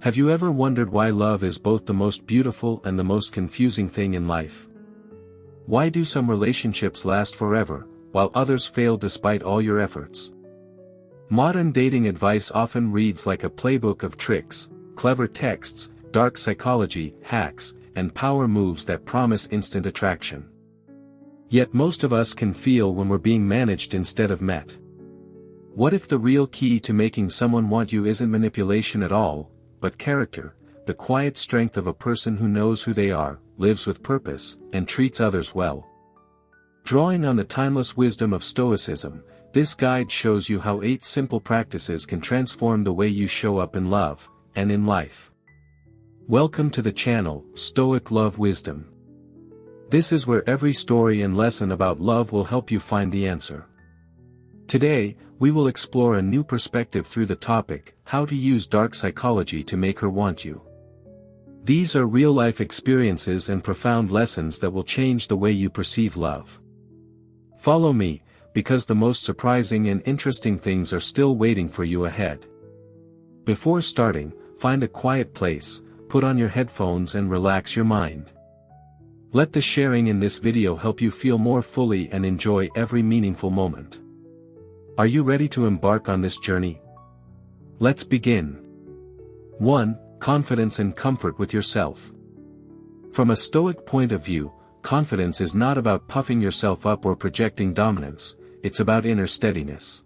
Have you ever wondered why love is both the most beautiful and the most confusing thing in life? Why do some relationships last forever, while others fail despite all your efforts? Modern dating advice often reads like a playbook of tricks, clever texts, dark psychology, hacks, and power moves that promise instant attraction. Yet most of us can feel when we're being managed instead of met. What if the real key to making someone want you isn't manipulation at all, but character, the quiet strength of a person who knows who they are, lives with purpose, and treats others well? Drawing on the timeless wisdom of Stoicism, this guide shows you how 8 simple practices can transform the way you show up in love, and in life. Welcome to the channel, Stoic Love Wisdom. This is where every story and lesson about love will help you find the answer. Today, we will explore a new perspective through the topic, how to use dark psychology to make her want you. These are real-life experiences and profound lessons that will change the way you perceive love. Follow me, because the most surprising and interesting things are still waiting for you ahead. Before starting, find a quiet place, put on your headphones and relax your mind. Let the sharing in this video help you feel more fully and enjoy every meaningful moment. Are you ready to embark on this journey? Let's begin. 1. Confidence and comfort with yourself. From a Stoic point of view, confidence is not about puffing yourself up or projecting dominance, it's about inner steadiness.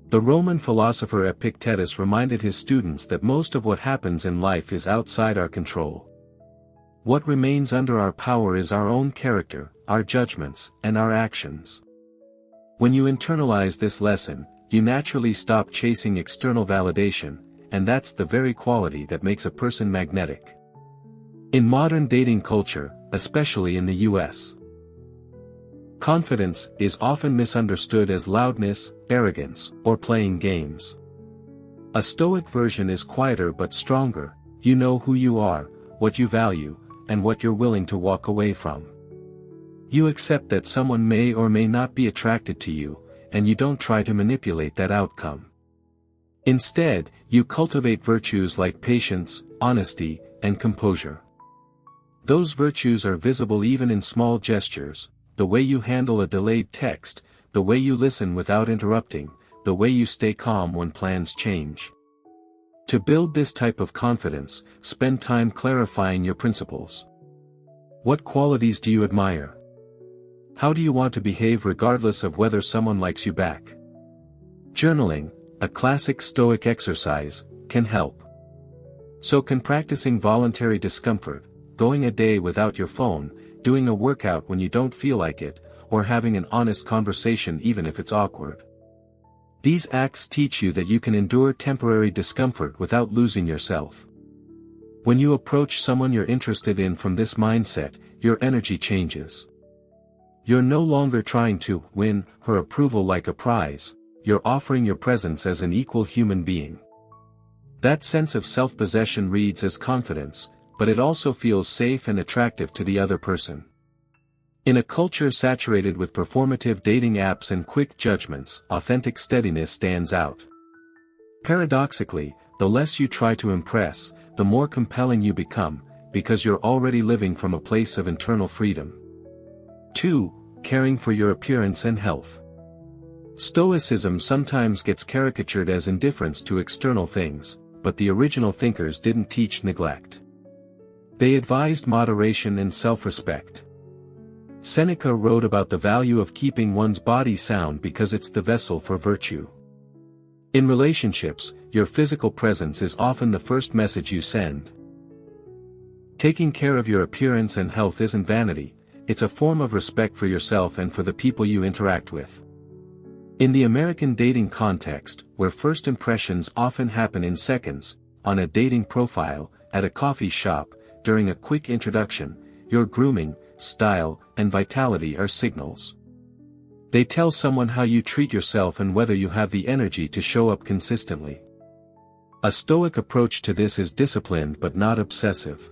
The Roman philosopher Epictetus reminded his students that most of what happens in life is outside our control. What remains under our power is our own character, our judgments, and our actions. When you internalize this lesson, you naturally stop chasing external validation, and that's the very quality that makes a person magnetic. In modern dating culture, especially in the US, confidence is often misunderstood as loudness, arrogance, or playing games. A Stoic version is quieter but stronger. You know who you are, what you value, and what you're willing to walk away from. You accept that someone may or may not be attracted to you, and you don't try to manipulate that outcome. Instead, you cultivate virtues like patience, honesty, and composure. Those virtues are visible even in small gestures, the way you handle a delayed text, the way you listen without interrupting, the way you stay calm when plans change. To build this type of confidence, spend time clarifying your principles. What qualities do you admire? How do you want to behave regardless of whether someone likes you back? Journaling, a classic Stoic exercise, can help. So can practicing voluntary discomfort, going a day without your phone, doing a workout when you don't feel like it, or having an honest conversation even if it's awkward. These acts teach you that you can endure temporary discomfort without losing yourself. When you approach someone you're interested in from this mindset, your energy changes. You're no longer trying to win her approval like a prize, you're offering your presence as an equal human being. That sense of self-possession reads as confidence, but it also feels safe and attractive to the other person. In a culture saturated with performative dating apps and quick judgments, authentic steadiness stands out. Paradoxically, the less you try to impress, the more compelling you become, because you're already living from a place of internal freedom. 2. Caring for your appearance and health. Stoicism sometimes gets caricatured as indifference to external things, but the original thinkers didn't teach neglect. They advised moderation and self-respect. Seneca wrote about the value of keeping one's body sound because it's the vessel for virtue. In relationships, your physical presence is often the first message you send. Taking care of your appearance and health isn't vanity, it's a form of respect for yourself and for the people you interact with. In the American dating context, where first impressions often happen in seconds, on a dating profile, at a coffee shop, during a quick introduction, your grooming, style, and vitality are signals. They tell someone how you treat yourself and whether you have the energy to show up consistently. A Stoic approach to this is disciplined but not obsessive.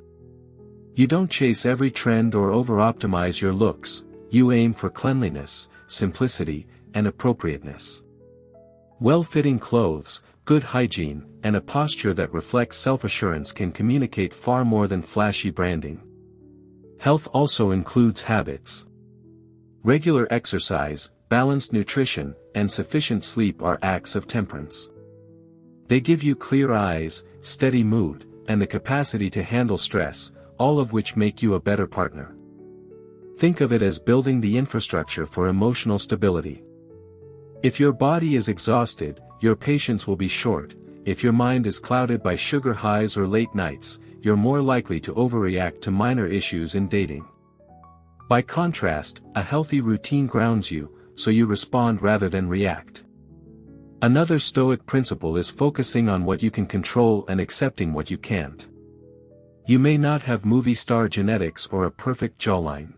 You don't chase every trend or over-optimize your looks, you aim for cleanliness, simplicity, and appropriateness. Well-fitting clothes, good hygiene, and a posture that reflects self-assurance can communicate far more than flashy branding. Health also includes habits. Regular exercise, balanced nutrition, and sufficient sleep are acts of temperance. They give you clear eyes, steady mood, and the capacity to handle stress, all of which make you a better partner. Think of it as building the infrastructure for emotional stability. If your body is exhausted, your patience will be short. If your mind is clouded by sugar highs or late nights, you're more likely to overreact to minor issues in dating. By contrast, a healthy routine grounds you, so you respond rather than react. Another Stoic principle is focusing on what you can control and accepting what you can't. You may not have movie star genetics or a perfect jawline.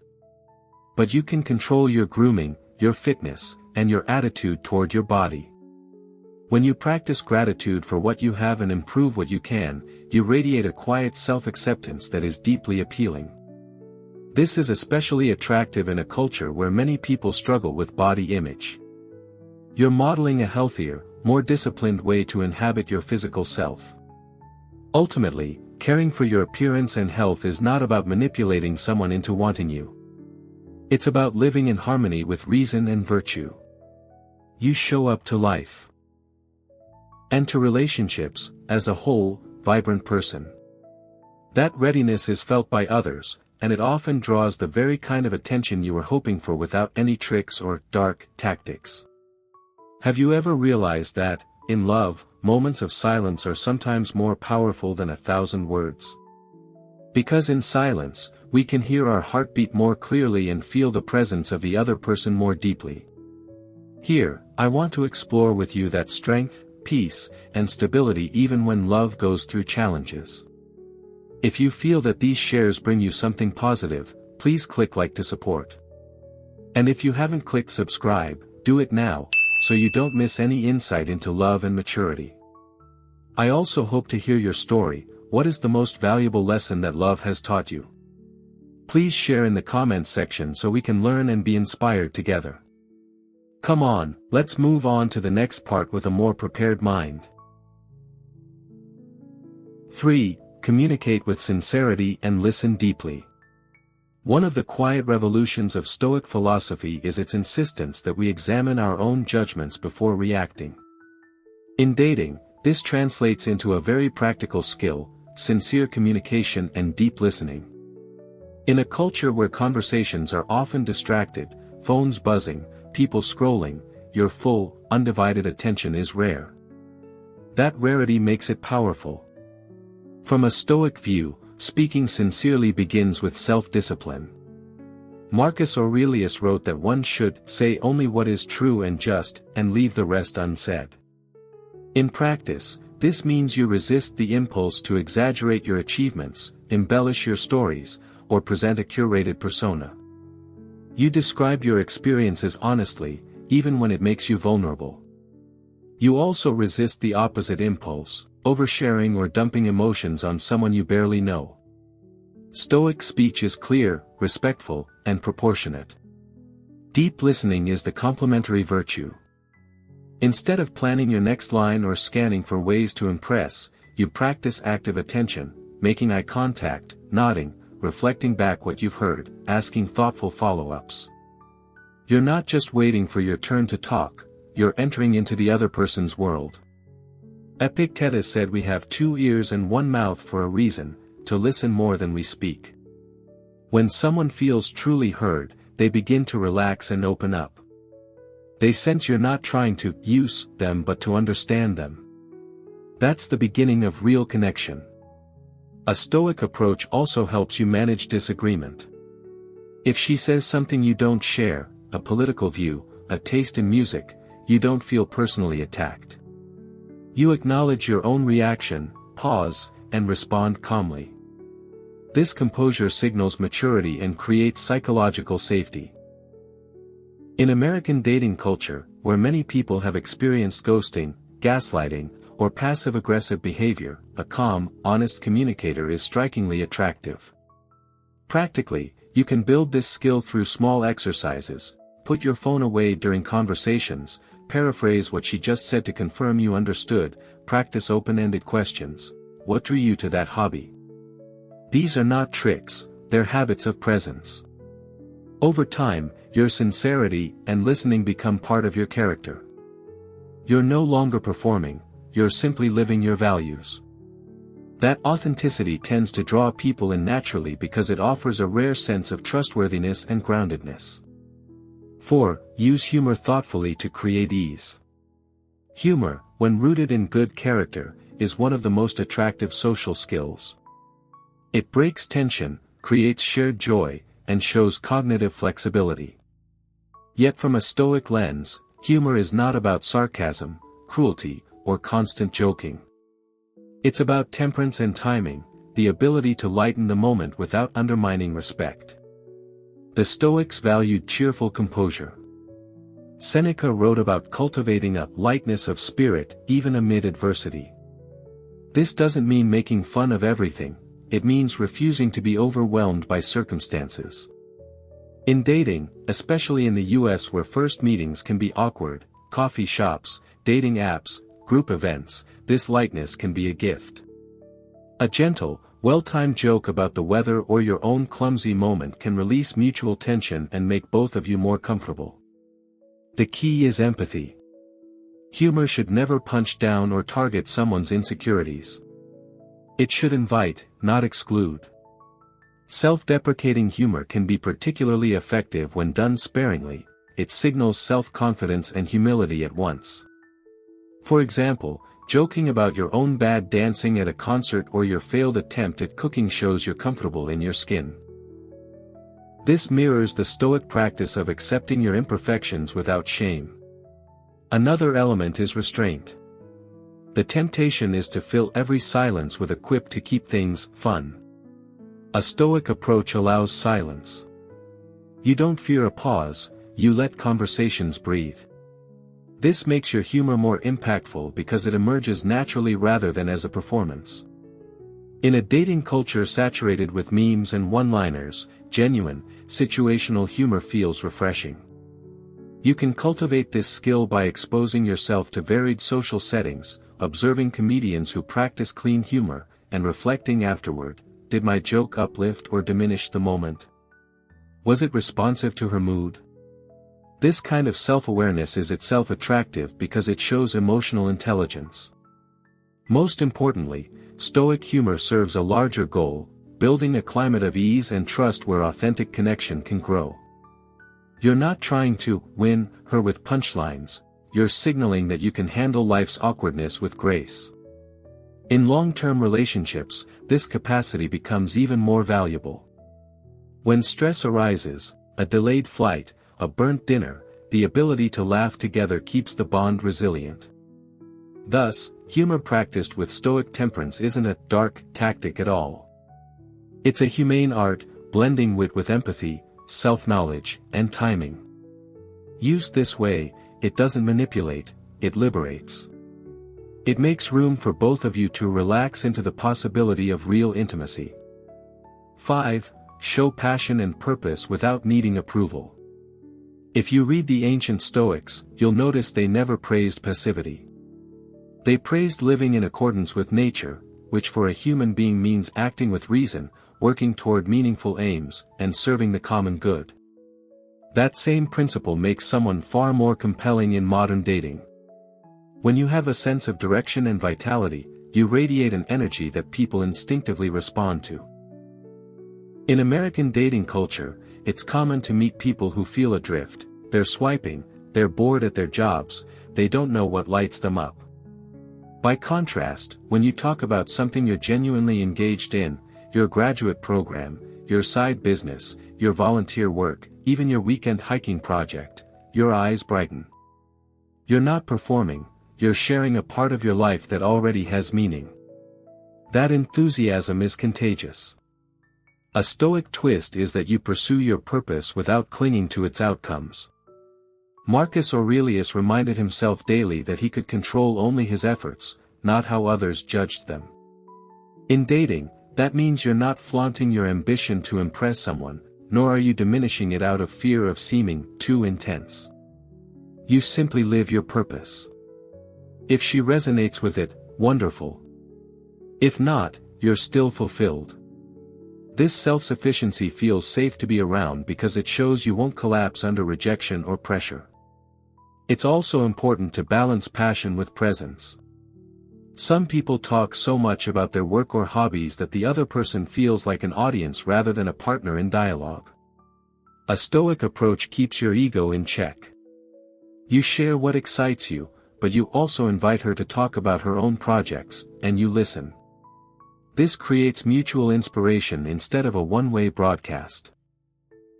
But you can control your grooming, your fitness, and your attitude toward your body. When you practice gratitude for what you have and improve what you can, you radiate a quiet self-acceptance that is deeply appealing. This is especially attractive in a culture where many people struggle with body image. You're modeling a healthier, more disciplined way to inhabit your physical self. Ultimately, caring for your appearance and health is not about manipulating someone into wanting you. It's about living in harmony with reason and virtue. You show up to life and to relationships, as a whole, vibrant person. That readiness is felt by others, and it often draws the very kind of attention you were hoping for without any tricks or dark tactics. Have you ever realized that, in love, moments of silence are sometimes more powerful than 1,000 words? Because in silence, we can hear our heartbeat more clearly and feel the presence of the other person more deeply. Here, I want to explore with you that strength, peace, and stability even when love goes through challenges. If you feel that these shares bring you something positive, please click like to support. And if you haven't clicked subscribe, do it now, so you don't miss any insight into love and maturity. I also hope to hear your story. What is the most valuable lesson that love has taught you? Please share in the comments section so we can learn and be inspired together. Come on, let's move on to the next part with a more prepared mind. 3. Communicate with sincerity and listen deeply. One of the quiet revolutions of Stoic philosophy is its insistence that we examine our own judgments before reacting. In dating, this translates into a very practical skill: sincere communication and deep listening. In a culture where conversations are often distracted, phones buzzing, people scrolling, your full, undivided attention is rare. That rarity makes it powerful. From a Stoic view, speaking sincerely begins with self-discipline. Marcus Aurelius wrote that one should say only what is true and just, and leave the rest unsaid. In practice, this means you resist the impulse to exaggerate your achievements, embellish your stories, or present a curated persona. You describe your experiences honestly, even when it makes you vulnerable. You also resist the opposite impulse, oversharing or dumping emotions on someone you barely know. Stoic speech is clear, respectful, and proportionate. Deep listening is the complementary virtue. Instead of planning your next line or scanning for ways to impress, you practice active attention, making eye contact, nodding, reflecting back what you've heard, asking thoughtful follow-ups. You're not just waiting for your turn to talk, you're entering into the other person's world. Epictetus said we have 2 ears and 1 mouth for a reason: to listen more than we speak. When someone feels truly heard, they begin to relax and open up. They sense you're not trying to use them but to understand them. That's the beginning of real connection. A Stoic approach also helps you manage disagreement. If she says something you don't share, a political view, a taste in music, you don't feel personally attacked. You acknowledge your own reaction, pause, and respond calmly. This composure signals maturity and creates psychological safety. In American dating culture, where many people have experienced ghosting, gaslighting, or passive-aggressive behavior, a calm, honest communicator is strikingly attractive. Practically, you can build this skill through small exercises. Put your phone away during conversations, paraphrase what she just said to confirm you understood, practice open-ended questions. What drew you to that hobby? These are not tricks, they're habits of presence. Over time, your sincerity and listening become part of your character. You're no longer performing, you're simply living your values. That authenticity tends to draw people in naturally because it offers a rare sense of trustworthiness and groundedness. 4. Use humor thoughtfully to create ease. Humor, when rooted in good character, is one of the most attractive social skills. It breaks tension, creates shared joy, and shows cognitive flexibility. Yet from a Stoic lens, humor is not about sarcasm, cruelty, or constant joking. It's about temperance and timing, the ability to lighten the moment without undermining respect. The Stoics valued cheerful composure. Seneca wrote about cultivating a lightness of spirit even amid adversity. This doesn't mean making fun of everything, it means refusing to be overwhelmed by circumstances. In dating, especially in the US where first meetings can be awkward, coffee shops, dating apps, group events, this lightness can be a gift. A gentle, well-timed joke about the weather or your own clumsy moment can release mutual tension and make both of you more comfortable. The key is empathy. Humor should never punch down or target someone's insecurities. It should invite, not exclude. Self-deprecating humor can be particularly effective when done sparingly, it signals self-confidence and humility at once. For example, joking about your own bad dancing at a concert or your failed attempt at cooking shows you're comfortable in your skin. This mirrors the Stoic practice of accepting your imperfections without shame. Another element is restraint. The temptation is to fill every silence with a quip to keep things fun. A Stoic approach allows silence. You don't fear a pause, you let conversations breathe. This makes your humor more impactful because it emerges naturally rather than as a performance. In a dating culture saturated with memes and one-liners, genuine, situational humor feels refreshing. You can cultivate this skill by exposing yourself to varied social settings, observing comedians who practice clean humor, and reflecting afterward, did my joke uplift or diminish the moment? Was it responsive to her mood? This kind of self-awareness is itself attractive because it shows emotional intelligence. Most importantly, Stoic humor serves a larger goal, building a climate of ease and trust where authentic connection can grow. You're not trying to win her with punchlines, you're signaling that you can handle life's awkwardness with grace. In long-term relationships, this capacity becomes even more valuable. When stress arises, a delayed flight, a burnt dinner, the ability to laugh together keeps the bond resilient. Thus, humor practiced with Stoic temperance isn't a dark tactic at all. It's a humane art, blending wit with empathy, self-knowledge, and timing. Used this way, it doesn't manipulate, it liberates. It makes room for both of you to relax into the possibility of real intimacy. 5. Show passion and purpose without needing approval. If you read the ancient Stoics, you'll notice they never praised passivity. They praised living in accordance with nature, which for a human being means acting with reason, working toward meaningful aims, and serving the common good. That same principle makes someone far more compelling in modern dating. When you have a sense of direction and vitality, you radiate an energy that people instinctively respond to. In American dating culture, it's common to meet people who feel adrift, they're swiping, they're bored at their jobs, they don't know what lights them up. By contrast, when you talk about something you're genuinely engaged in, your graduate program, your side business, your volunteer work, even your weekend hiking project, your eyes brighten. You're not performing, you're sharing a part of your life that already has meaning. That enthusiasm is contagious. A Stoic twist is that you pursue your purpose without clinging to its outcomes. Marcus Aurelius reminded himself daily that he could control only his efforts, not how others judged them. In dating, that means you're not flaunting your ambition to impress someone, nor are you diminishing it out of fear of seeming too intense. You simply live your purpose. If she resonates with it, wonderful. If not, you're still fulfilled. This self-sufficiency feels safe to be around because it shows you won't collapse under rejection or pressure. It's also important to balance passion with presence. Some people talk so much about their work or hobbies that the other person feels like an audience rather than a partner in dialogue. A Stoic approach keeps your ego in check. You share what excites you, but you also invite her to talk about her own projects, and you listen. This creates mutual inspiration instead of a one-way broadcast.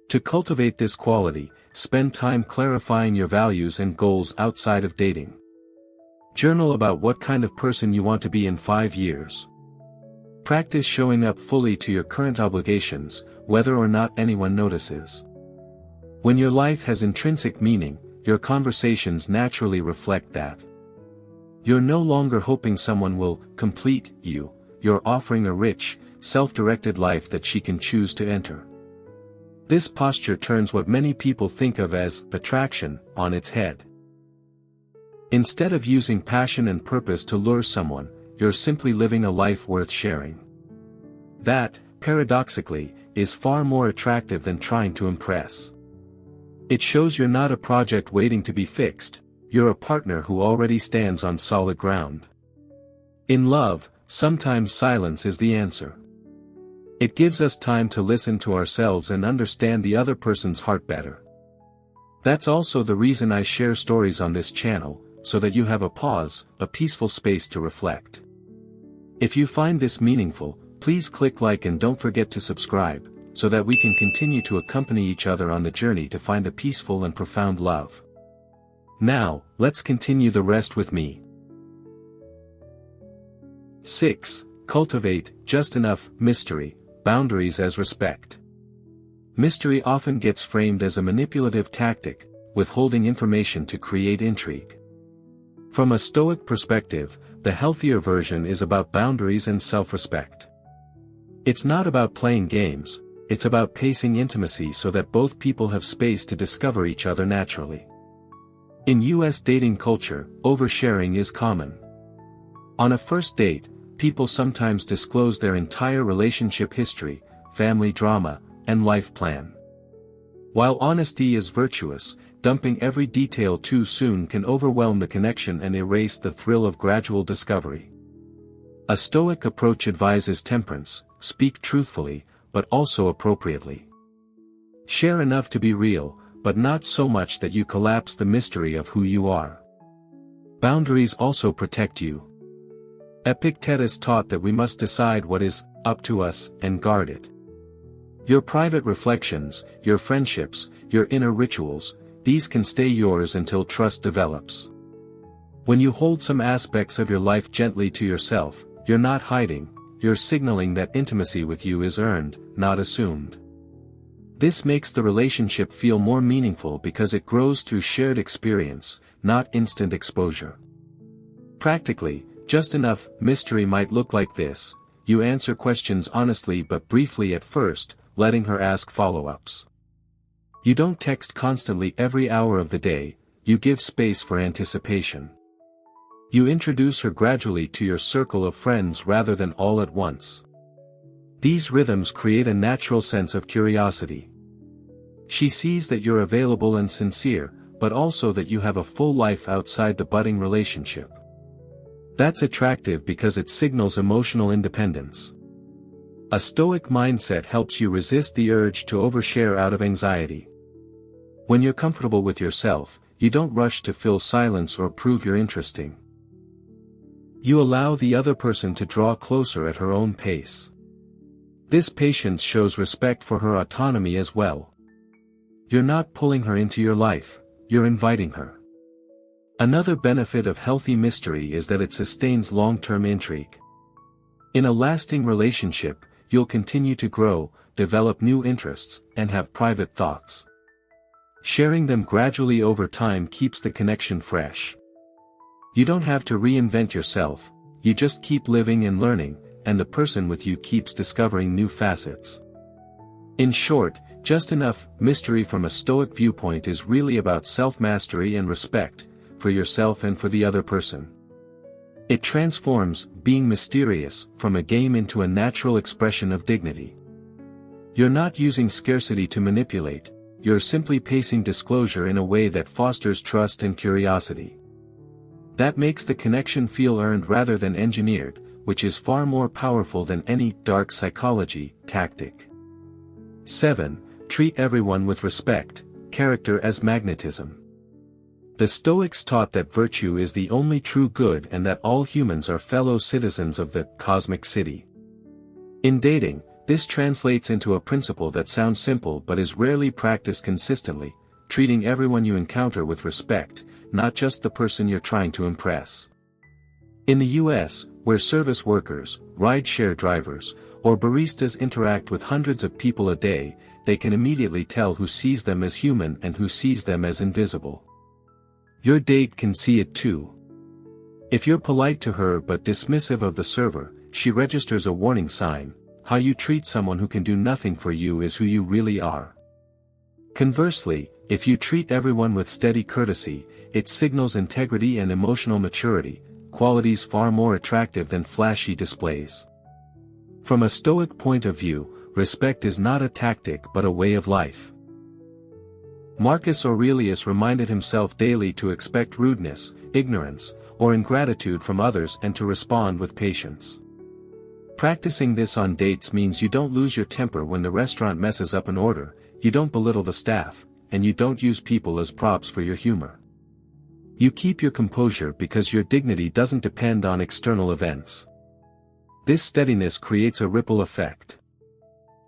To cultivate this quality, spend time clarifying your values and goals outside of dating. Journal about what kind of person you want to be in 5 years. Practice showing up fully to your current obligations, whether or not anyone notices. When your life has intrinsic meaning, your conversations naturally reflect that. You're no longer hoping someone will complete you, you're offering a rich, self-directed life that she can choose to enter. This posture turns what many people think of as attraction on its head. Instead of using passion and purpose to lure someone, you're simply living a life worth sharing. That, paradoxically, is far more attractive than trying to impress. It shows you're not a project waiting to be fixed, you're a partner who already stands on solid ground. In love, sometimes silence is the answer. It gives us time to listen to ourselves and understand the other person's heart better. That's also the reason I share stories on this channel, so that you have a pause, a peaceful space to reflect. If you find this meaningful, please click like and don't forget to subscribe, so that we can continue to accompany each other on the journey to find a peaceful and profound love. Now, let's continue the rest with me. 6. Cultivate just enough mystery, boundaries as respect. Mystery often gets framed as a manipulative tactic, withholding information to create intrigue. From a Stoic perspective, the healthier version is about boundaries and self-respect. It's not about playing games, it's about pacing intimacy so that both people have space to discover each other naturally. In US dating culture, oversharing is common. On a first date, people sometimes disclose their entire relationship history, family drama, and life plan. While honesty is virtuous, dumping every detail too soon can overwhelm the connection and erase the thrill of gradual discovery. A Stoic approach advises temperance: speak truthfully, but also appropriately. Share enough to be real, but not so much that you collapse the mystery of who you are. Boundaries also protect you. Epictetus taught that we must decide what is up to us and guard it. Your private reflections, your friendships, your inner rituals, these can stay yours until trust develops. When you hold some aspects of your life gently to yourself, you're not hiding, you're signaling that intimacy with you is earned, not assumed. This makes the relationship feel more meaningful because it grows through shared experience, not instant exposure. Practically, just enough mystery might look like this: you answer questions honestly but briefly at first, letting her ask follow-ups. You don't text constantly every hour of the day, you give space for anticipation. You introduce her gradually to your circle of friends rather than all at once. These rhythms create a natural sense of curiosity. She sees that you're available and sincere, but also that you have a full life outside the budding relationship. That's attractive because it signals emotional independence. A Stoic mindset helps you resist the urge to overshare out of anxiety. When you're comfortable with yourself, you don't rush to fill silence or prove you're interesting. You allow the other person to draw closer at her own pace. This patience shows respect for her autonomy as well. You're not pulling her into your life, you're inviting her. Another benefit of healthy mystery is that it sustains long-term intrigue. In a lasting relationship, you'll continue to grow, develop new interests, and have private thoughts. Sharing them gradually over time keeps the connection fresh. You don't have to reinvent yourself, you just keep living and learning, and the person with you keeps discovering new facets. In short, Just enough. Mystery from a Stoic viewpoint is really about self-mastery and respect, for yourself and for the other person. It transforms being mysterious from a game into a natural expression of dignity. You're not using scarcity to manipulate, you're simply pacing disclosure in a way that fosters trust and curiosity. That makes the connection feel earned rather than engineered, which is far more powerful than any dark psychology tactic. 7. Treat everyone with respect, character as magnetism. The Stoics taught that virtue is the only true good and that all humans are fellow citizens of the cosmic city. In dating, this translates into a principle that sounds simple but is rarely practiced consistently: treating everyone you encounter with respect, not just the person you're trying to impress. In the US, where service workers, ride-share drivers, or baristas interact with hundreds of people a day, they can immediately tell who sees them as human and who sees them as invisible. Your date can see it too. If you're polite to her but dismissive of the server, she registers a warning sign. How you treat someone who can do nothing for you is who you really are. Conversely, if you treat everyone with steady courtesy, it signals integrity and emotional maturity, qualities far more attractive than flashy displays. From a Stoic point of view, respect is not a tactic but a way of life. Marcus Aurelius reminded himself daily to expect rudeness, ignorance, or ingratitude from others and to respond with patience. Practicing this on dates means you don't lose your temper when the restaurant messes up an order, you don't belittle the staff, and you don't use people as props for your humor. You keep your composure because your dignity doesn't depend on external events. This steadiness creates a ripple effect.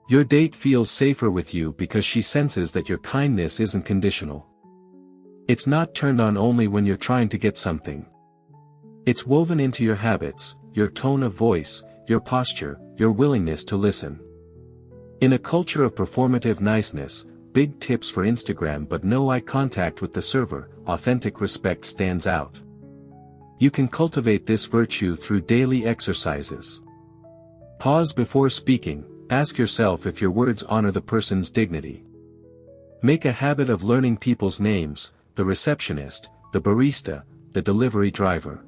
Your date feels safer with you because she senses that your kindness isn't conditional. It's not turned on only when you're trying to get something. It's woven into your habits, your tone of voice, your posture, your willingness to listen. In a culture of performative niceness, big tips for Instagram but no eye contact with the server, authentic respect stands out. You can cultivate this virtue through daily exercises. Pause before speaking, ask yourself if your words honor the person's dignity. Make a habit of learning people's names: the receptionist, the barista, the delivery driver.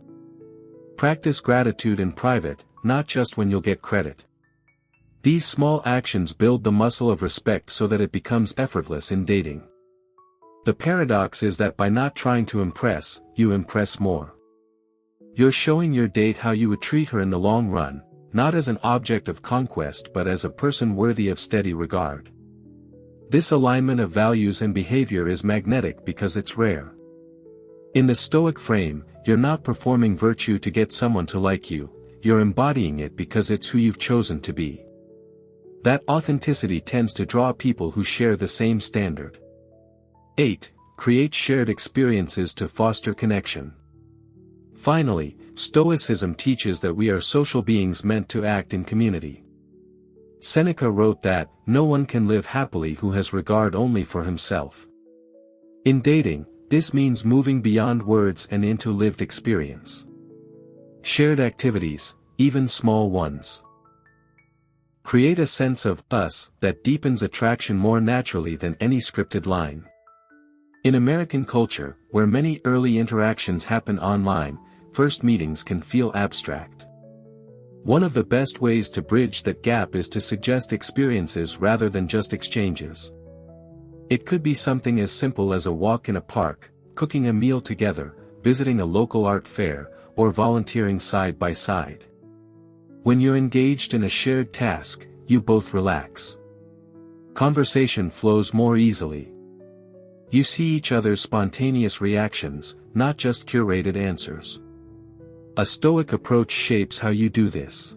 Practice gratitude in private, not just when you'll get credit. These small actions build the muscle of respect so that it becomes effortless in dating. The paradox is that by not trying to impress, you impress more. You're showing your date how you would treat her in the long run, not as an object of conquest but as a person worthy of steady regard. This alignment of values and behavior is magnetic because it's rare. In the Stoic frame, you're not performing virtue to get someone to like you, you're embodying it because it's who you've chosen to be. That authenticity tends to draw people who share the same standard. 8. Create shared experiences to foster connection. Finally, Stoicism teaches that we are social beings meant to act in community. Seneca wrote that, "No one can live happily who has regard only for himself." In dating, this means moving beyond words and into lived experience. Shared activities, even small ones, create a sense of us that deepens attraction more naturally than any scripted line. In American culture, where many early interactions happen online, first meetings can feel abstract. One of the best ways to bridge that gap is to suggest experiences rather than just exchanges. It could be something as simple as a walk in a park, cooking a meal together, visiting a local art fair, or volunteering side by side. When you're engaged in a shared task, you both relax. Conversation flows more easily. You see each other's spontaneous reactions, not just curated answers. A Stoic approach shapes how you do this.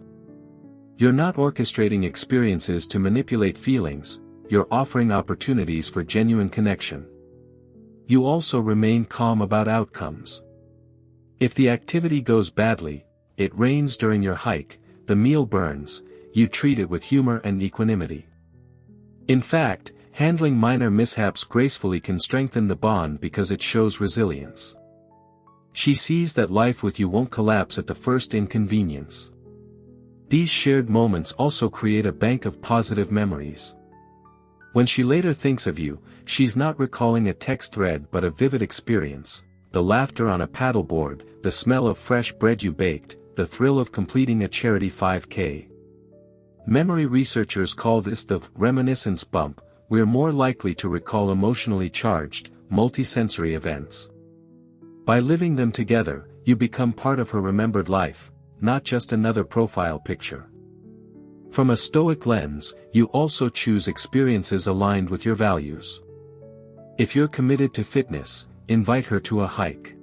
You're not orchestrating experiences to manipulate feelings, you're offering opportunities for genuine connection. You also remain calm about outcomes. If the activity goes badly, it rains during your hike, the meal burns, you treat it with humor and equanimity. In fact, handling minor mishaps gracefully can strengthen the bond because it shows resilience. She sees that life with you won't collapse at the first inconvenience. These shared moments also create a bank of positive memories. When she later thinks of you, she's not recalling a text thread but a vivid experience: the laughter on a paddleboard, the smell of fresh bread you baked, the thrill of completing a charity 5K. Memory researchers call this the reminiscence bump. We're more likely to recall emotionally charged, multisensory events. By living them together, you become part of her remembered life, not just another profile picture. From a Stoic lens, you also choose experiences aligned with your values. If you're committed to fitness, invite her to a hike.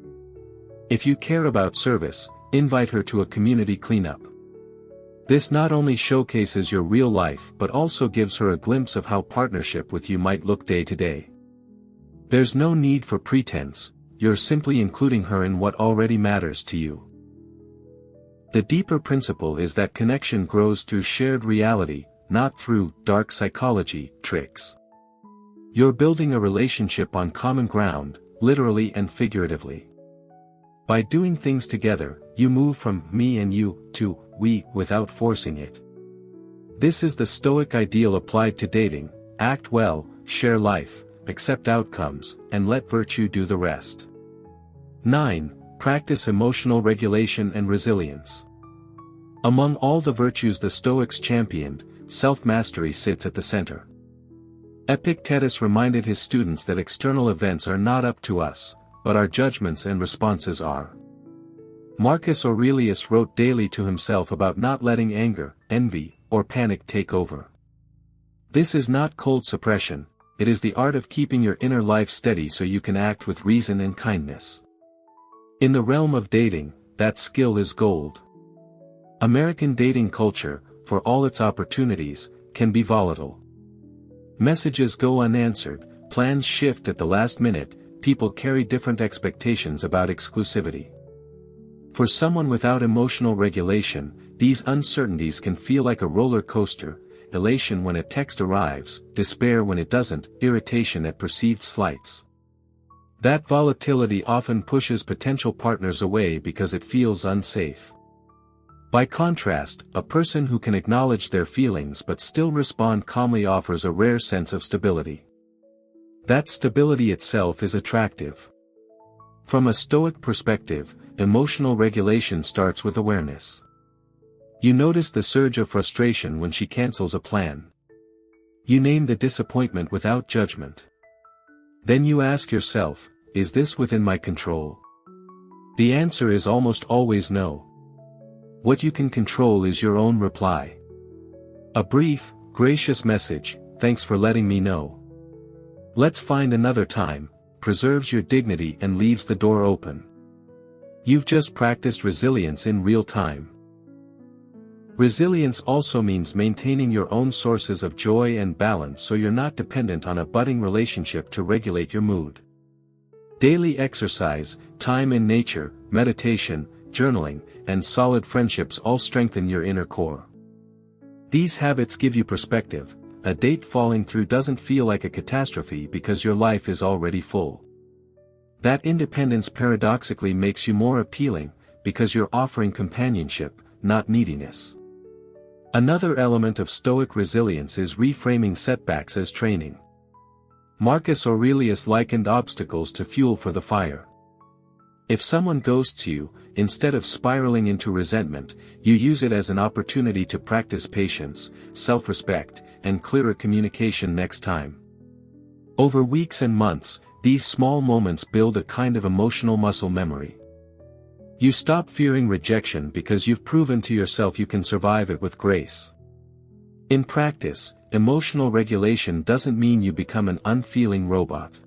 If you care about service, invite her to a community cleanup. This not only showcases your real life but also gives her a glimpse of how partnership with you might look day to day. There's no need for pretense, you're simply including her in what already matters to you. The deeper principle is that connection grows through shared reality, not through dark psychology tricks. You're building a relationship on common ground, literally and figuratively. By doing things together, you move from me and you to we without forcing it. This is the Stoic ideal applied to dating: act well, share life, accept outcomes, and let virtue do the rest. 9. Practice emotional regulation and resilience. Among all the virtues the Stoics championed, self-mastery sits at the center. Epictetus reminded his students that external events are not up to us, but our judgments and responses are. Marcus Aurelius wrote daily to himself about not letting anger, envy, or panic take over. This is not cold suppression, it is the art of keeping your inner life steady so you can act with reason and kindness. In the realm of dating, that skill is gold. American dating culture, for all its opportunities, can be volatile. Messages go unanswered, plans shift at the last minute, people carry different expectations about exclusivity. For someone without emotional regulation, these uncertainties can feel like a roller coaster: elation when a text arrives, despair when it doesn't, irritation at perceived slights. That volatility often pushes potential partners away because it feels unsafe. By contrast, a person who can acknowledge their feelings but still respond calmly offers a rare sense of stability. That stability itself is attractive. From a Stoic perspective, emotional regulation starts with awareness. You notice the surge of frustration when she cancels a plan. You name the disappointment without judgment. Then you ask yourself, is this within my control? The answer is almost always no. What you can control is your own reply. A brief, gracious message, "Thanks for letting me know. Let's find another time," preserves your dignity and leaves the door open. You've just practiced resilience in real time. Resilience also means maintaining your own sources of joy and balance so you're not dependent on a budding relationship to regulate your mood. Daily exercise, time in nature, meditation, journaling, and solid friendships all strengthen your inner core. These habits give you perspective. A date falling through doesn't feel like a catastrophe because your life is already full. That independence paradoxically makes you more appealing, because you're offering companionship, not neediness. Another element of Stoic resilience is reframing setbacks as training. Marcus Aurelius likened obstacles to fuel for the fire. If someone ghosts you, instead of spiraling into resentment, you use it as an opportunity to practice patience, self-respect, and clearer communication next time. Over weeks and months, these small moments build a kind of emotional muscle memory. You stop fearing rejection because you've proven to yourself you can survive it with grace. In practice, emotional regulation doesn't mean you become an unfeeling robot.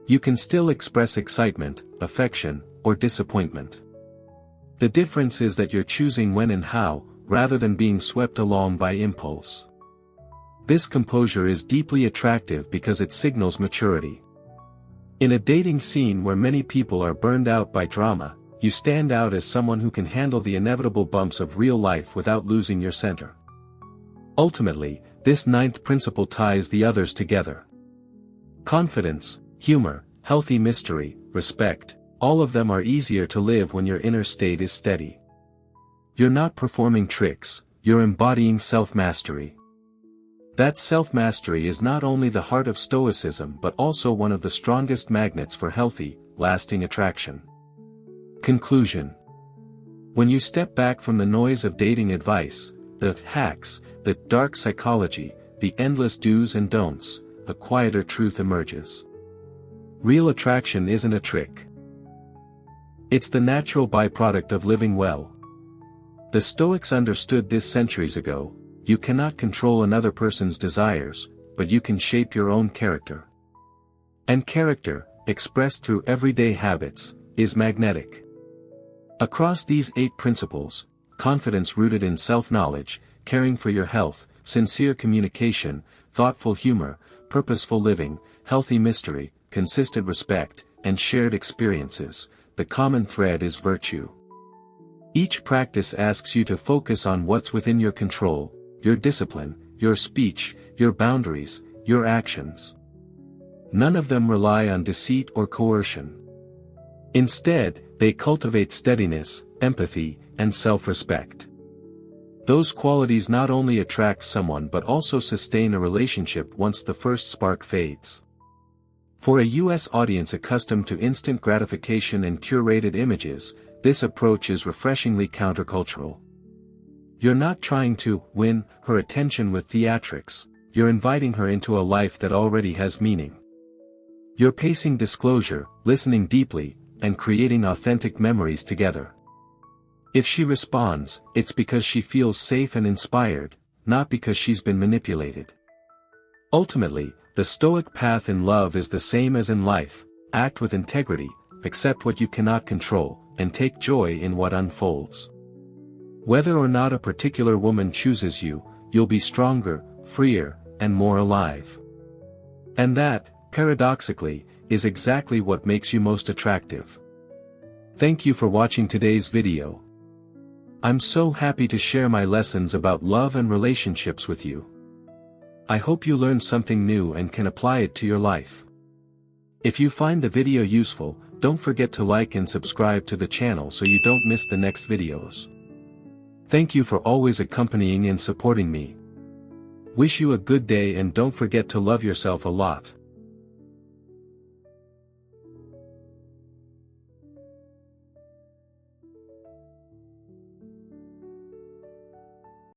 You can still express excitement, affection, or disappointment. The difference is that you're choosing when and how, rather than being swept along by impulse. This composure is deeply attractive because it signals maturity. In a dating scene where many people are burned out by drama, you stand out as someone who can handle the inevitable bumps of real life without losing your center. Ultimately, this ninth principle ties the others together. Confidence, humor, healthy mystery, respect, all of them are easier to live when your inner state is steady. You're not performing tricks, you're embodying self-mastery. That self-mastery is not only the heart of Stoicism but also one of the strongest magnets for healthy, lasting attraction. Conclusion. When you step back from the noise of dating advice, the hacks, the dark psychology, the endless do's and don'ts, a quieter truth emerges. Real attraction isn't a trick. It's the natural byproduct of living well. The Stoics understood this centuries ago: you cannot control another person's desires, but you can shape your own character. And character, expressed through everyday habits, is magnetic. Across these 8 principles, confidence rooted in self-knowledge, caring for your health, sincere communication, thoughtful humor, purposeful living, healthy mystery, consistent respect, and shared experiences, the common thread is virtue. Each practice asks you to focus on what's within your control: your discipline, your speech, your boundaries, your actions. None of them rely on deceit or coercion. Instead, they cultivate steadiness, empathy, and self-respect. Those qualities not only attract someone but also sustain a relationship once the first spark fades. For a U.S. audience accustomed to instant gratification and curated images, this approach is refreshingly countercultural. You're not trying to win her attention with theatrics, you're inviting her into a life that already has meaning. You're pacing disclosure, listening deeply, and creating authentic memories together. If she responds, it's because she feels safe and inspired, not because she's been manipulated. Ultimately, the Stoic path in love is the same as in life: act with integrity, accept what you cannot control, and take joy in what unfolds. Whether or not a particular woman chooses you, you'll be stronger, freer, and more alive. And that, paradoxically, is exactly what makes you most attractive. Thank you for watching today's video. I'm so happy to share my lessons about love and relationships with you. I hope you learned something new and can apply it to your life. If you find the video useful, don't forget to like and subscribe to the channel so you don't miss the next videos. Thank you for always accompanying and supporting me. Wish you a good day and don't forget to love yourself a lot.